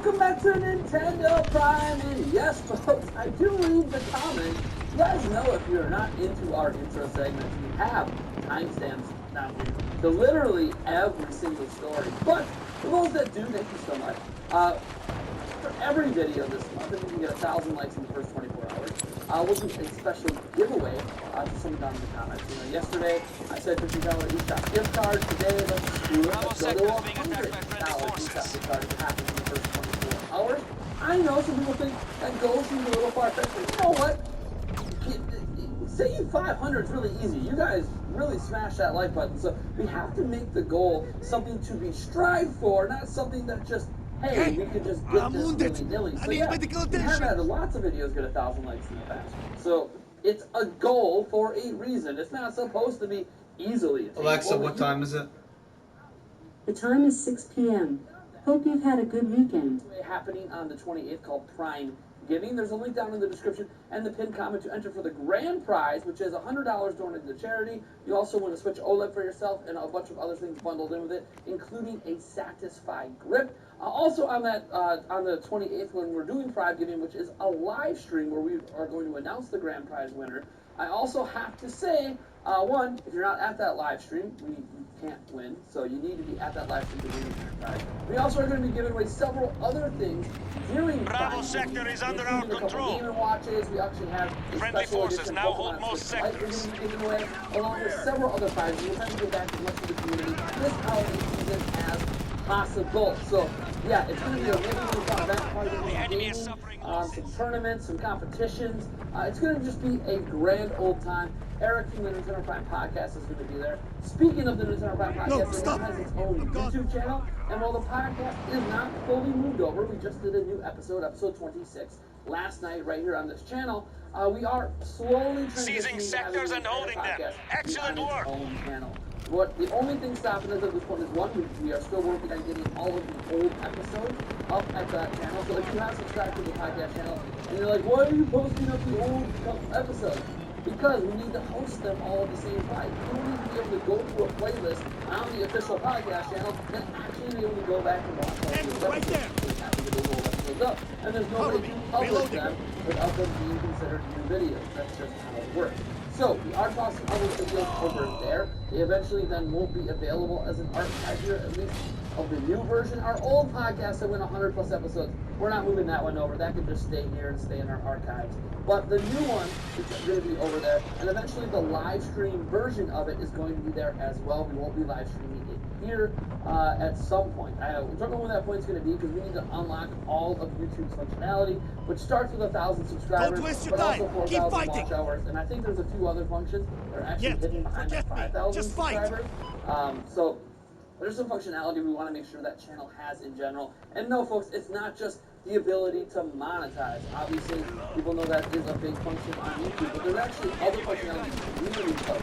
Welcome back to Nintendo Prime, and yes, folks, I do read the comments. You guys know if you're not into our intro segments, we have timestamps down here to literally every single story. But for those that do, thank you so much. For every video this month, if we can get 1,000 likes in the first 24 hours, we'll do a special giveaway to someone down in the comments. You know, yesterday I said $50 eShop gift card. Today, let's do it. Let's go to $100 eShop gift card if it happens in the first 24 hours. I know some people think that goal seems a little far-fetched, but you know what? Saying 500 is really easy. You guys really smash that like button. So we have to make the goal something to be strived for, not something that just, hey, we could just get this willy-nilly. So yeah, we have had lots of videos get 1,000 likes in the past. So it's a goal for a reason. It's not supposed to be easily attainable. Alexa, what time is it? The time is 6 p.m. Hope you've had a good weekend. Happening on the 28th called Prime Giving. There's a link down in the description and the pinned comment to enter for the grand prize, which is $100 donated to charity. You also win a Switch OLED for yourself and a bunch of other things bundled in with it, including a Satisfy grip. Also on that on the 28th, when we're doing Prime Giving, which is a live stream where we are going to announce the grand prize winner, I also have to say, one, if you're not at that live stream, you can't win, so you need to be at that live stream to win the grand prize. We also are going to be giving away several other things during Bravo sector is under our control. Game & Watches. We actually have Friendly forces now hold most sectors. Giving away, along with several other prizes. We're trying to give back as much to the community this holiday season as possible. So, yeah, it's going to be a really, really fun event. Probably going to be gaming, some tournaments, some competitions. It's going to just be a grand old time. Eric from the Nintendo Prime Podcast is going to be there. Speaking of the Nintendo Prime Podcast, it has its own YouTube channel. And while the podcast is not fully moved over, we just did a new episode 26, last night right here on this channel. We are slowly seizing sectors and holding them. Excellent work. The only thing stopping us at this point is one, we are still working on getting all of the old episodes up at that channel. So if you have subscribed to the podcast channel and you're like, why are you posting up the old episodes? Because we need to host them all at the same time. You don't need to be able to go to a playlist on the official podcast channel and actually be able to go back and watch all the right there. Up. And there's no way to publish them without them being considered new videos. That's just how it works. So we are tossing all those videos over there. They eventually then won't be available as an archive here, at least of the new version. Our old podcast that went 100 plus episodes, we're not moving that one over. That could just stay here and stay in our archives. But the new one is going to be over there, and eventually the live stream version of it is going to be there as well. We won't be live streaming it here at some point. I don't know when that point's going to be, because we need to unlock all of YouTube's functionality, which starts with 1,000 subscribers, but also 4,000 watch hours. And I think there's a few other functions that are actually hidden behind the 5,000 subscribers. So there's some functionality we want to make sure that channel has in general. And no, folks, it's not just the ability to monetize. Obviously, people know that is a big function on YouTube, but there's actually other functionalities really close.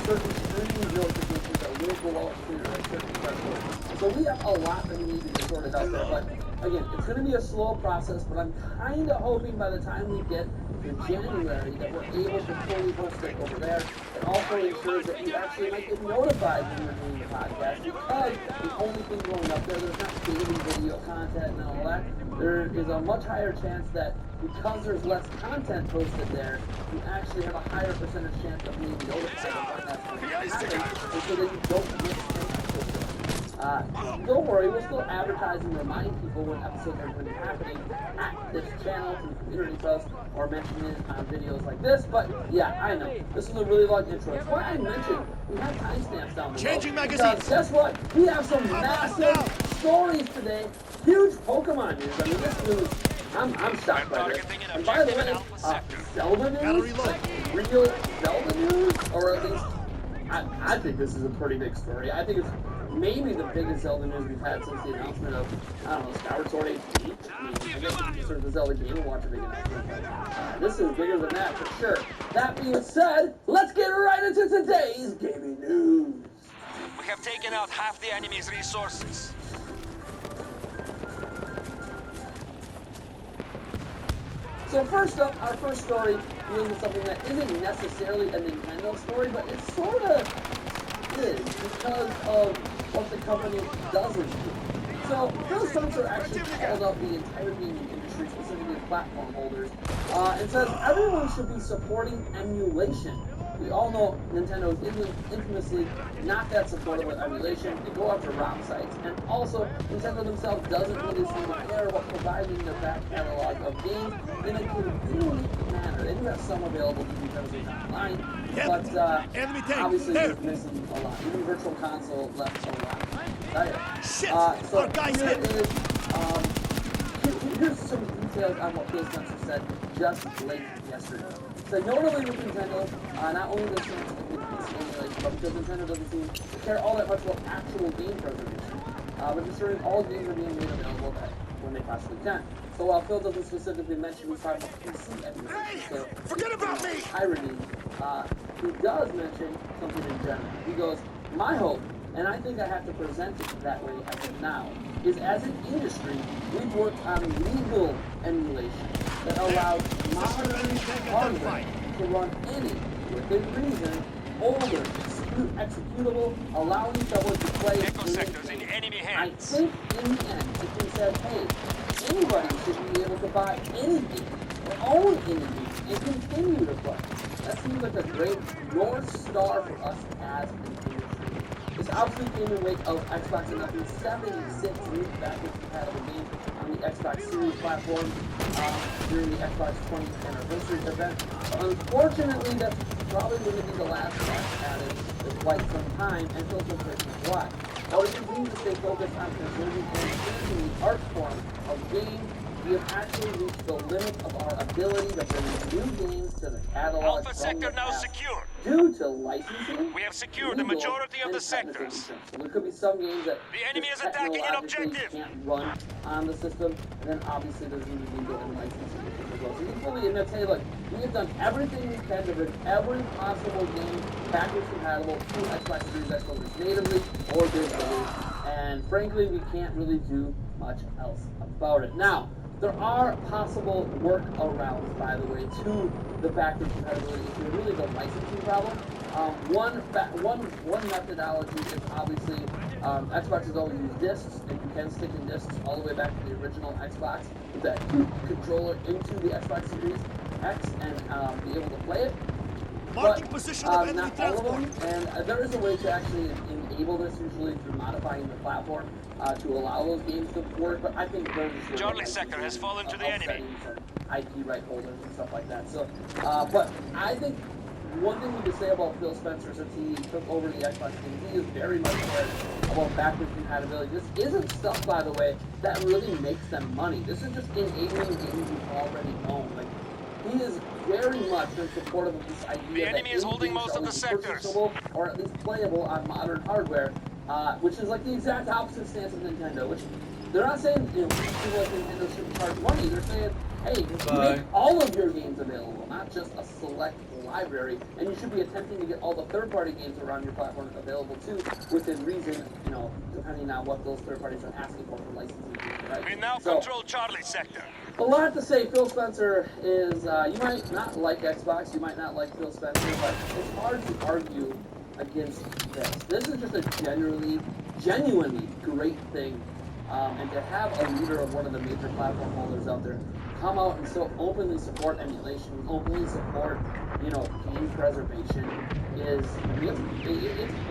Certain streaming notifications that will go out sooner at certain thresholds. So we have a lot that we need to get sorted out there. But again, it's going to be a slow process, but I'm kind of hoping by the time we get in January that we're able to fully host it over there. It also ensures that you actually might get notified when you're doing the podcast, because the only thing going up there, there's not daily video content and all that. There is a much higher chance that because there's less content posted there, you actually have a higher percentage chance of being notified when that's going to happen, and so that you don't miss things. Don't worry, we'll still advertise and remind people when episodes are going to be happening at this channel through community posts or mention it on videos like this. But yeah, I know this is a really long intro. That's why I mentioned we have timestamps down below. Changing magazines. Because guess what? We have some massive stories today. Huge Pokemon news. I mean, this news, I'm shocked by this. And by the way, Zelda news, like real Zelda news, or at least I think this is a pretty big story. I think it's maybe the biggest Zelda news we've had since the announcement of, I don't know, Skyward Sword HD. I mean, I guess if you sort of the Zelda Game & Watch a big announcement, but this is bigger than that for sure. That being said, let's get right into today's gaming news. We have taken out half the enemy's resources. So first up, our first story deals with something that isn't necessarily a Nintendo story, but it sort of is because of what the company doesn't do. So Phil Spencer actually called up the entire gaming industry, specifically platform holders, and says everyone should be supporting emulation. We all know Nintendo is infamously not that supportive of emulation. They go after ROM sites, and also Nintendo themselves doesn't really seem to care about providing the back catalog of games in a convenient manner. They do have some available to Nintendo online, but obviously they're missing a lot. Even Virtual Console left a lot. So here's some details on what Phil Spencer said just late yesterday. So notably with Nintendo, not only does it emulation, but because Nintendo doesn't seem to care all that much about actual game preservation, but ensuring all games are being made available when they possibly can. So while Phil doesn't specifically mention he's talking about PC emulation, so forget about me! Irony, he does mention something in general. He goes, my hope, and I think I have to present it that way as of now, is as an industry, we've worked on legal emulation that allows modern hardware to run any, within reason, older, executable, allowing someone to play Echo sectors in enemy hands. I think in the end, if we said, hey, anybody should be able to buy any game, or own any game, and continue to play. That seems like a great North Star for us as an industry. This obviously came in wake of Xbox announcing 76 new backwards compatible games on the Xbox Series platform during the Xbox 20th anniversary event. Unfortunately, that's probably going to be the last patch added for quite some time, and Phil Spencer why. While we continue to stay focused on preserving and enhancing the art form of games, we have actually reached the limit of our ability to bring new games to the catalog. Alpha sector now secure. Due to licensing, we have secured the majority of the sectors. So there could be some games that the enemy is attacking an objective. Can't run on the system, and then obviously there's going to be legal and licensing issues as well. So he fully admits, hey, look, we have done everything we can to bring every possible game backwards compatible to Xbox Series X holders natively or digitally, and frankly, we can't really do much else about it. Now, there are possible workarounds, by the way, to the backwards compatibility issue, really the licensing problem. One methodology is obviously Xbox has always used discs, and you can stick in discs all the way back to the original Xbox with that controller into the Xbox Series X and be able to play it. Marking position of enemy not all transport. of them, and there is a way to actually enable this, usually through modifying the platform to allow those games to work, but I think those are Charlie sector has fallen to the enemy. IP right holders and stuff like that. So, but I think one thing we could say about Phil Spencer since he took over the Xbox game, he is very much aware about backwards compatibility. This isn't stuff, by the way, that really makes them money. This is just enabling games you already own. Like, he is very much in support of this idea the enemy that is holding most of the sectors, or at least playable on modern hardware, which is like the exact opposite stance of Nintendo. Which they're not saying people like Nintendo shouldn't charge money. They're saying, hey, make all of your games available, not just a select library, and you should be attempting to get all the third-party games around your platform available too, within reason, depending on what those third parties are asking for licensing. Right? We now control Charlie sector. A lot to say. Phil Spencer is, you might not like Xbox, you might not like Phil Spencer, but it's hard to argue against this. This is just a genuinely great thing, and to have a leader of one of the major platform holders out there come out and so openly support emulation, openly support, game preservation it's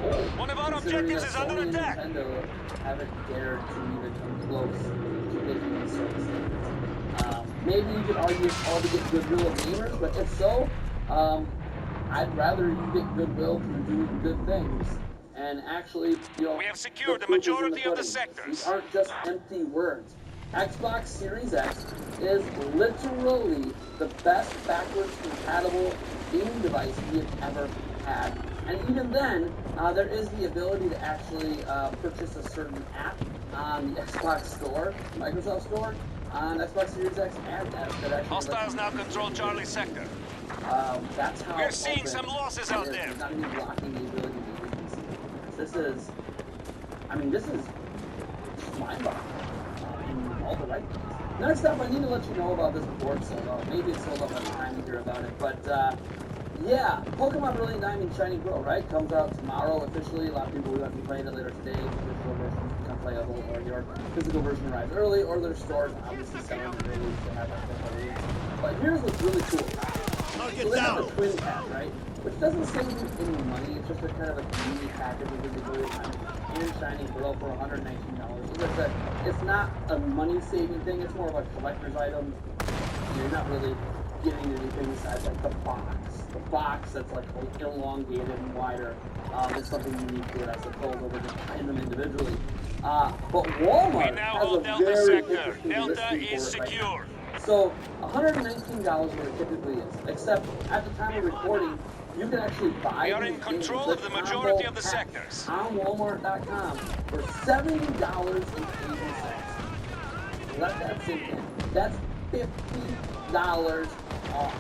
bold. One of our objectives is under attack. Nintendo haven't dared to even come close to making these sort of statements. Maybe you could argue it's all to get goodwill of gamers, but if so, I'd rather you get goodwill through doing good things. And actually, we have secured the majority of the sectors. These aren't just empty words. Xbox Series X is literally the best backwards compatible gaming device we have ever had. And even then, there is the ability to actually purchase a certain app on the Xbox Store, Microsoft Store, on Xbox Series X and S that actually hostiles now control Charlie sector. That's how we're seeing some losses out there. Not even blocking the ability to use this. This is mind-boggling in all the right ways. Next up, I need to let you know about this before it's sold out. Maybe it's sold out by the time you hear about it, but yeah, Pokemon Brilliant Diamond Shining Pearl, right? Comes out tomorrow officially. A lot of people will be playing it later today. The virtual version comes playable, or your physical version arrives early, or their stores obviously selling it early to have that release. But here's what's really cool. So they have a twin pack, right? Which doesn't save you any money. It's just a kind of a community package with a really and shiny grill for $119. As I said, it's not a money-saving thing. It's more of a collector's item. You're not really getting anything besides like the box. The box that's like elongated and wider is something unique to it, I suppose, over just buying them individually. But Walmart has a very interesting Delta listing is for it right now. secure. So $119 what it typically is, except at the time of recording, you can actually buy We are in these control games, of the this majority combo of the pack sectors. on Walmart.com for $70.80. Let that sink in. That's $50 off.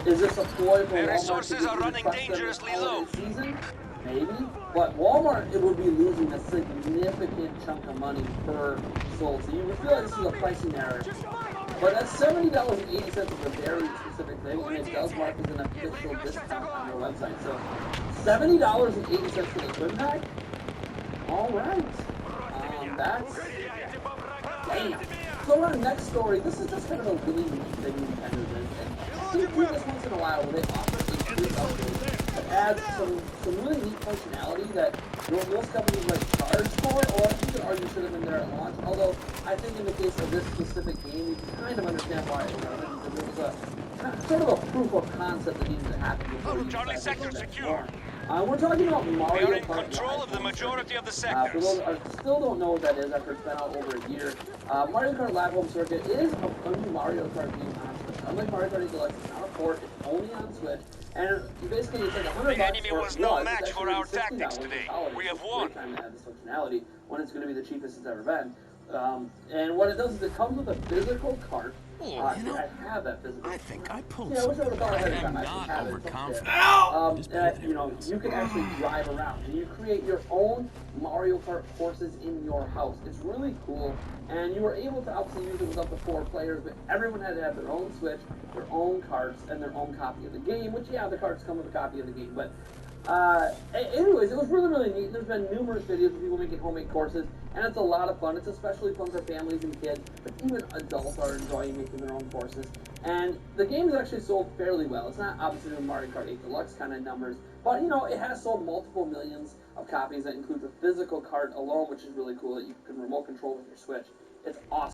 Is this a ploy for The Walmart resources to are get running you to trust them dangerously this low. holiday season? Maybe. But Walmart, it would be losing a significant chunk of money per sold. So you would feel like this is a pricing error. But that's $70.80 is a very specific thing, and it does mark as an official discount on their website. So $70.80 for the twin pack? All right. That's... Damn. So our next story, this is just kind of a really neat thing Nintendo does. And they do this once in a while where they offer a free update that adds some really neat functionality that most companies like charge for, or you could argue should have been there at launch. Although I think in the case of this specific game, you can kind of understand why it wasn't, because it was a sort of a proof of concept that needed to happen before you Charlie decided to sector go next secure. launch. We're talking about Mario We are in Kart control Live of the Home majority Circuit. of the For sectors. those who still don't know what that is after it's been out over a year, Mario Kart Live Home Circuit is a new Mario Kart game on Switch. Unlike Mario Kart 8 Deluxe, it's not a port, it's only on Switch. And basically it's like $100 The enemy for was no it's match for actually our $60 tactics this today. holiday. We have It's a won. great time to add this functionality when it's going to be the cheapest it's ever been. And what it does is it comes with a physical cart. I have that physical. I think I pulled Yeah, I wish I would have thought ahead of I time. am I actually not have it. overconfident. You know, you can actually drive around and you create your own Mario Kart courses in your house. It's really cool, and you were able to obviously use it with up to 4 players, but everyone had to have their own Switch, their own carts, and their own copy of the game. Which, yeah, the carts come with a copy of the game, but. Anyways, it was really neat. There's been numerous videos of people making homemade courses, and it's a lot of fun. It's especially fun for families and kids, but even adults are enjoying making their own courses. And the game is actually sold fairly well. It's not obviously doing Mario Kart 8 Deluxe kind of numbers, but you know, it has sold multiple millions of copies. That includes a physical cart alone, which is really cool that you can remote control with your Switch. It's awesome.